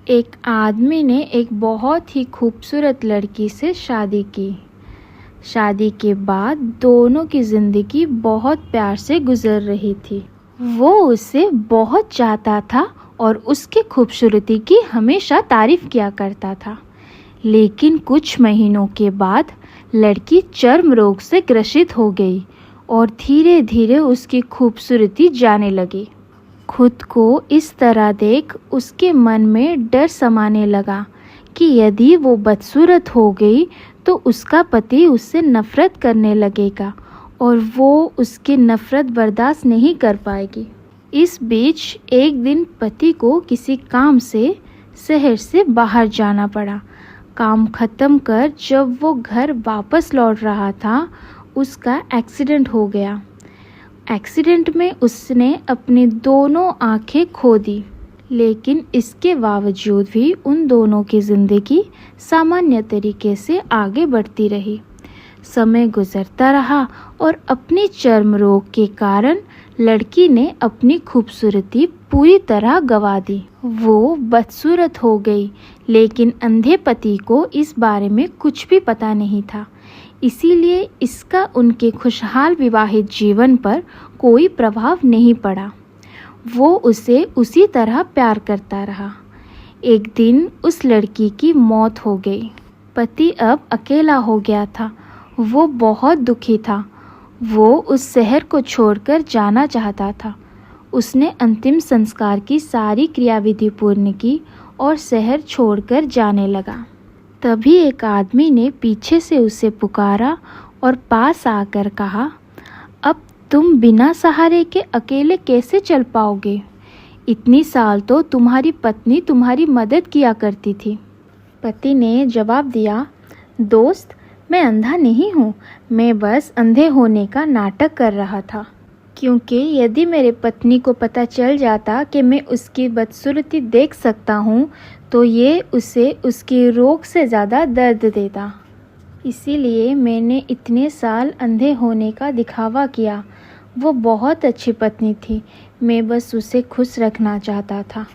एक आदमी ने एक बहुत ही खूबसूरत लड़की से शादी की। शादी के बाद दोनों की ज़िंदगी बहुत प्यार से गुजर रही थी। वो उसे बहुत चाहता था और उसकी खूबसूरती की हमेशा तारीफ किया करता था। लेकिन कुछ महीनों के बाद लड़की चर्म रोग से ग्रसित हो गई और धीरे धीरे उसकी खूबसूरती जाने लगी। खुद को इस तरह देख उसके मन में डर समाने लगा कि यदि वो बदसूरत हो गई तो उसका पति उससे नफ़रत करने लगेगा और वो उसकी नफ़रत बर्दाश्त नहीं कर पाएगी। इस बीच एक दिन पति को किसी काम से शहर से बाहर जाना पड़ा। काम ख़त्म कर जब वो घर वापस लौट रहा था, उसका एक्सीडेंट हो गया। एक्सीडेंट में उसने अपनी दोनों आंखें खो दी, लेकिन इसके बावजूद भी उन दोनों की ज़िंदगी सामान्य तरीके से आगे बढ़ती रही। समय गुजरता रहा और अपनी चर्म रोग के कारण लड़की ने अपनी खूबसूरती पूरी तरह गंवा दी। वो बदसूरत हो गई, लेकिन अंधे पति को इस बारे में कुछ भी पता नहीं था। इसीलिए इसका उनके खुशहाल विवाहित जीवन पर कोई प्रभाव नहीं पड़ा। वो उसे उसी तरह प्यार करता रहा। एक दिन उस लड़की की मौत हो गई। पति अब अकेला हो गया था। वो बहुत दुखी था। वो उस शहर को छोड़कर जाना चाहता था। उसने अंतिम संस्कार की सारी क्रियाविधि पूर्ण की और शहर छोड़कर जाने लगा। तभी एक आदमी ने पीछे से उसे पुकारा और पास आकर कहा, अब तुम बिना सहारे के अकेले कैसे चल पाओगे? इतनी साल तो तुम्हारी पत्नी तुम्हारी मदद किया करती थी। पति ने जवाब दिया, दोस्त, मैं अंधा नहीं हूँ, मैं बस अंधे होने का नाटक कर रहा था। क्योंकि यदि मेरे पत्नी को पता चल जाता कि मैं उसकी बदसूरती देख सकता हूँ तो ये उसे उसकी रोग से ज़्यादा दर्द देता। इसीलिए मैंने इतने साल अंधे होने का दिखावा किया। वो बहुत अच्छी पत्नी थी, मैं बस उसे खुश रखना चाहता था।